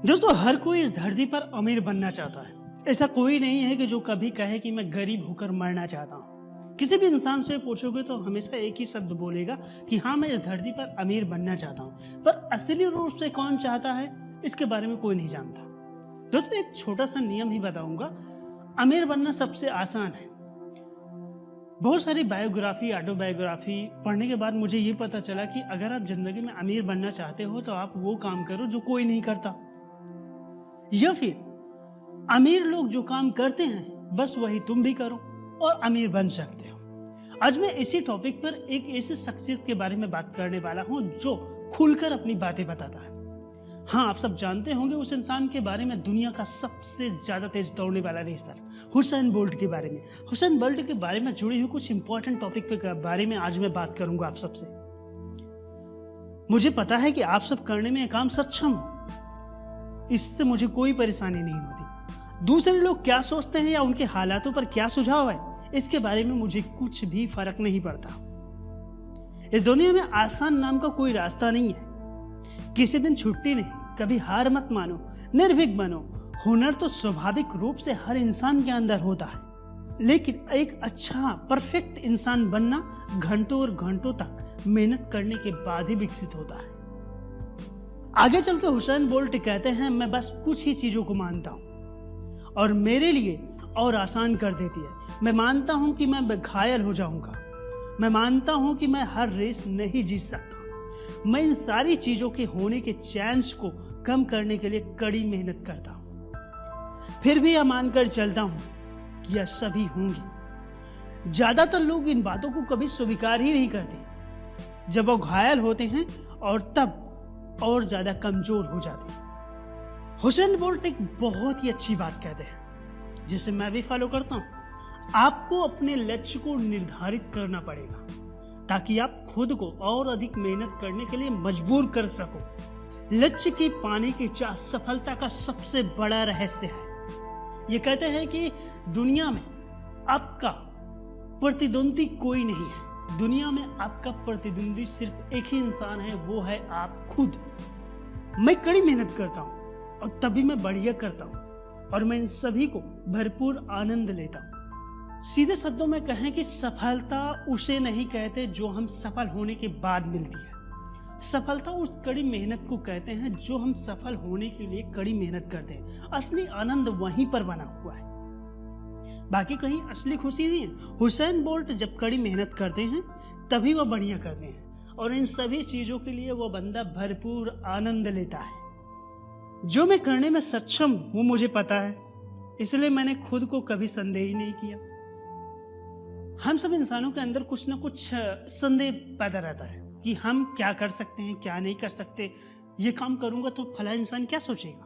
दोस्तों, हर कोई इस धरती पर अमीर बनना चाहता है। ऐसा कोई नहीं है कि जो कभी कहे कि मैं गरीब होकर मरना चाहता हूँ। किसी भी इंसान से पूछोगे तो हमेशा एक ही शब्द बोलेगा कि हाँ, मैं इस धरती पर अमीर बनना चाहता हूँ। पर असली रूप से कौन चाहता है, इसके बारे में कोई नहीं जानता। दोस्तों, एक छोटा सा नियम ही बताऊंगा। अमीर बनना सबसे आसान है। बहुत सारी बायोग्राफी, ऑटोबायोग्राफी पढ़ने के बाद मुझे ये पता चला कि अगर आप जिंदगी में अमीर बनना चाहते हो तो आप वो काम करो जो कोई नहीं करता, या फिर अमीर लोग जो काम करते हैं बस वही तुम भी करो और अमीर बन सकते हो। आज मैं इसी टॉपिक पर एक ऐसे शख्सियत के बारे में बात करने वाला हूं जो खुलकर अपनी बातें बताता है। हाँ, आप सब जानते होंगे उस इंसान के बारे में, दुनिया का सबसे ज्यादा तेज दौड़ने वाला रेसर हुसैन बोल्ट के बारे में। हुसैन बोल्ट के बारे में जुड़ी हुई कुछ इंपॉर्टेंट टॉपिक के बारे में आज मैं बात करूंगा आप सबसे। मुझे पता है कि आप सब करने में काम सक्षम हो, इससे मुझे कोई परेशानी नहीं होती। दूसरे लोग क्या सोचते हैं या उनके हालातों पर क्या सुझाव है, इसके बारे में मुझे कुछ भी फर्क नहीं पड़ता। इस दुनिया में आसान नाम का कोई रास्ता नहीं है। किसी दिन छुट्टी नहीं, कभी हार मत मानो, निर्भीक बनो। हुनर तो स्वाभाविक रूप से हर इंसान के अंदर होता है, लेकिन एक अच्छा परफेक्ट इंसान बनना घंटों और घंटों तक मेहनत करने के बाद ही विकसित होता है। आगे चल के हुसैन बोल्ट कहते हैं, मैं बस कुछ ही चीजों को मानता हूं और मेरे लिए और आसान कर देती है। मैं मानता हूं कि मैं घायल हो जाऊंगा। मैं मानता हूं कि मैं हर रेस नहीं जीत सकता। मैं इन सारी चीजों के होने के चांस को कम करने के लिए कड़ी मेहनत करता हूं। फिर भी यह मानकर चलता हूं कि यह सभी होंगी। ज्यादातर लोग इन बातों को कभी स्वीकार ही नहीं करते। जब वो घायल होते हैं और तब और ज्यादा कमजोर हो जाते हैं। हुसैन बोल्ट एक बहुत ही अच्छी बात कहते हैं, जिसे मैं भी फॉलो करता हूं। आपको अपने लक्ष्य को निर्धारित करना पड़ेगा ताकि आप खुद को और अधिक मेहनत करने के लिए मजबूर कर सको। लक्ष्य के पाने की चाह सफलता का सबसे बड़ा रहस्य है। ये कहते हैं कि दुनिया में आपका प्रतिद्वंदी कोई नहीं है। दुनिया में आपका प्रतिद्वंदी सिर्फ एक ही इंसान है, वो है आप खुद। मैं कड़ी मेहनत करता हूं और तभी मैं बढ़िया करता हूं और मैं इन सभी को भरपूर आनंद लेता हूं। सीधे शब्दों में कहें कि सफलता उसे नहीं कहते जो हम सफल होने के बाद मिलती है। सफलता उस कड़ी मेहनत को कहते हैं जो हम सफल होने के लिए कड़ी मेहनत करते हैं। असली आनंद वहीं पर बना हुआ है, बाकी कहीं असली खुशी नहीं है। हुसैन बोल्ट जब कड़ी मेहनत करते हैं तभी वह बढ़िया करते हैं और इन सभी चीजों के लिए वो बंदा भरपूर आनंद लेता है। जो मैं करने में सक्षम हूं मुझे पता है, इसलिए मैंने खुद को कभी संदेह ही नहीं किया। हम सब इंसानों के अंदर कुछ ना कुछ संदेह पैदा रहता है कि हम क्या कर सकते हैं, क्या नहीं कर सकते। ये काम करूंगा तो फला इंसान क्या सोचेगा,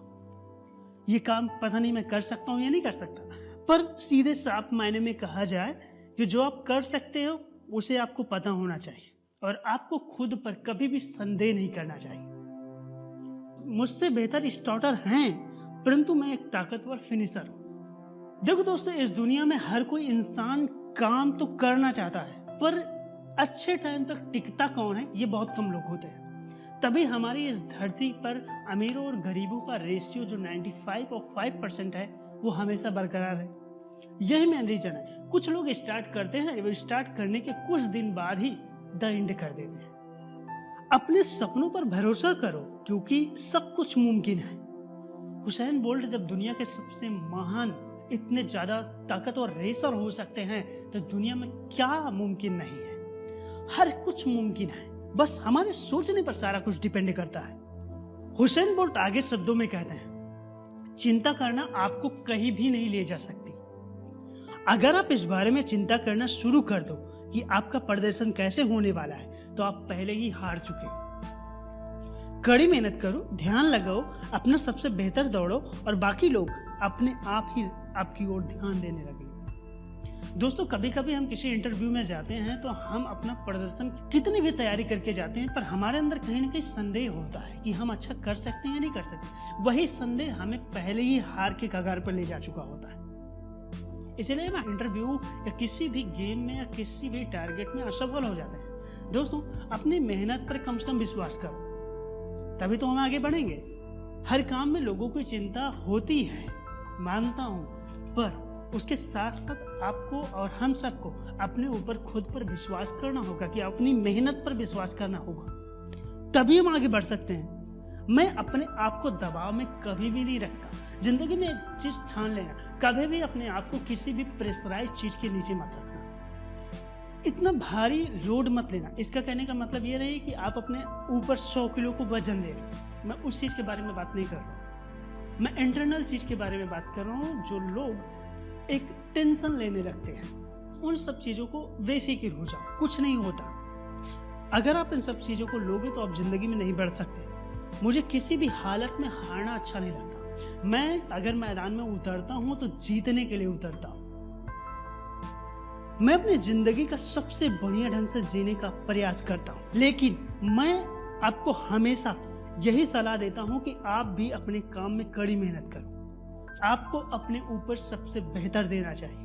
ये काम पता नहीं मैं कर सकता हूं या नहीं कर सकता। पर सीधे साफ मायने में कहा जाए कि जो आप कर सकते हो उसे आपको पता होना चाहिए और आपको खुद पर कभी भी संदेह नहीं करना चाहिए। मुझसे बेहतर स्टार्टर हैं, परंतु मैं एक ताकतवर फिनिशर हूं। देखो दोस्तों, इस दुनिया में हर कोई इंसान काम तो करना चाहता है, पर अच्छे टाइम तक टिकता कौन है, ये बहुत कम लोग होते हैं। तभी हमारी इस धरती पर अमीरों और गरीबों का रेशियो जो 95 और 5% है, वो हमेशा बरकरार है। यही मेन रीजन है। कुछ लोग स्टार्ट करते हैं, वो स्टार्ट करने के कुछ दिन बाद ही द एंड कर देते हैं। अपने सपनों पर भरोसा करो क्योंकि सब कुछ मुमकिन है। हुसैन बोल्ट जब दुनिया के सबसे महान, इतने ज्यादा ताकतवर रेसर हो सकते हैं तो दुनिया में क्या मुमकिन नहीं है। हर कुछ मुमकिन है, बस हमारे सोचने पर सारा कुछ डिपेंड करता है। हुसैन बोल्ट आगे शब्दों में कहते हैं, चिंता करना आपको कहीं भी नहीं ले जा सकती। अगर आप इस बारे में चिंता करना शुरू कर दो कि आपका प्रदर्शन कैसे होने वाला है, तो आप पहले ही हार चुके हो। कड़ी मेहनत करो, ध्यान लगाओ, अपना सबसे बेहतर दौड़ो और बाकी लोग अपने आप ही आपकी ओर ध्यान देने लगे। दोस्तों, कभी कभी हम किसी इंटरव्यू में जाते हैं तो हम अपना प्रदर्शन कितनी भी तैयारी करके जाते हैं, पर हमारे अंदर कहीं ना कहीं संदेह होता है कि हम अच्छा कर सकते हैं या नहीं कर सकते। वही संदेह हमें पहले ही हार के कगार पर ले जा चुका होता है। इसलिए हम इंटरव्यू या किसी भी गेम में या किसी भी टारगेट में असफल हो जाते हैं। दोस्तों, अपनी मेहनत पर कम से कम विश्वास करो, तभी तो हम आगे बढ़ेंगे। हर काम में लोगों की चिंता होती है, मानता हूं, पर उसके साथ साथ आपको और हम सबको अपने ऊपर खुद पर विश्वास करना होगा, कि अपनी मेहनत पर विश्वास करना होगा, तभी हम आगे बढ़ सकते हैं। मैं अपने आप को दबाव में कभी भी नहीं रखता। जिंदगी में एक चीज ठान लेना, कभी भी अपने आप को किसी भी प्रेशराइज चीज के नीचे मत रखना, इतना भारी लोड मत लेना। इसका कहने का मतलब ये नहीं कि आप अपने ऊपर 100 किलो को वजन ले रहे हो, मैं उस चीज के बारे में बात नहीं कर रहा हूँ। मैं इंटरनल चीज के बारे में बात कर रहा हूँ। जो लोग एक टेंशन लेने लगते हैं, उन सब चीजों को बेफिक्र हो जाओ, कुछ नहीं होता। अगर आप इन सब चीजों को लोगे तो आप जिंदगी में नहीं बढ़ सकते। मुझे किसी भी हालत में हारना अच्छा नहीं लगता। मैं अगर मैदान में उतरता हूं तो जीतने के लिए उतरता हूं। मैं अपनी जिंदगी का सबसे बढ़िया ढंग से जीने का प्रयास करता हूं, लेकिन मैं आपको हमेशा यही सलाह देता हूं कि आप भी अपने काम में कड़ी मेहनत करो। आपको अपने ऊपर सबसे बेहतर देना चाहिए।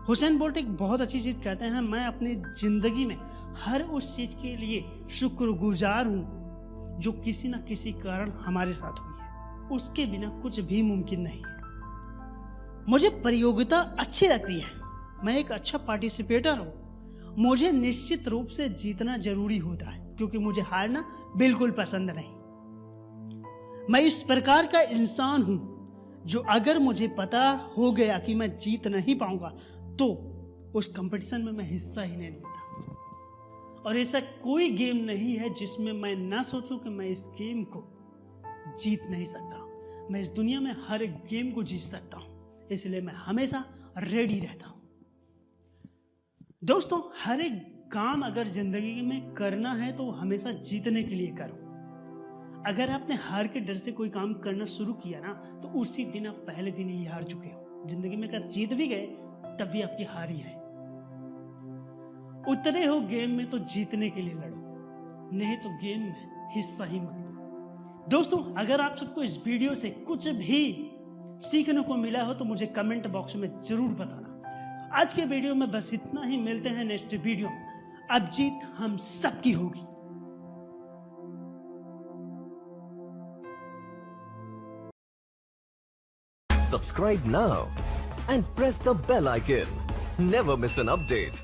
हुसैन बोल्ट एक बहुत अच्छी चीज कहते हैं, मैं अपनी जिंदगी में हर उस चीज के लिए शुक्रगुजार हूं जो किसी न किसी कारण हमारे साथ हुई है। उसके बिना कुछ भी मुमकिन नहीं है। मुझे प्रतियोगिता अच्छी लगती है, मैं एक अच्छा पार्टिसिपेटर हूं। मुझे निश्चित रूप से जीतना जरूरी होता है, क्योंकि मुझे हारना बिल्कुल पसंद नहीं। मैं इस प्रकार का इंसान हूं जो अगर मुझे पता हो गया कि मैं जीत नहीं पाऊंगा तो उस कंपटीशन में मैं हिस्सा ही नहीं लेता। और ऐसा कोई गेम नहीं है जिसमें मैं ना सोचूं कि मैं इस गेम को जीत नहीं सकता। मैं इस दुनिया में हर एक गेम को जीत सकता हूं, इसलिए मैं हमेशा रेडी रहता हूं। दोस्तों, हर एक काम अगर जिंदगी में करना है तो हमेशा जीतने के लिए करो। अगर आपने हार के डर से कोई काम करना शुरू किया ना, तो उसी दिन आप पहले दिन ही हार चुके हो। जिंदगी में अगर जीत भी गए तब भी आपकी हार ही है। उतरे हो गेम में तो जीतने के लिए लड़ो, नहीं तो गेम में हिस्सा ही मत लो। दोस्तों, अगर आप सबको इस वीडियो से कुछ भी सीखने को मिला हो तो मुझे कमेंट बॉक्स में जरूर बताना। आज के वीडियो में बस इतना ही, मिलते हैं नेक्स्ट वीडियो में। अब जीत हम सबकी होगी। Subscribe now and press the bell icon. Never miss an update.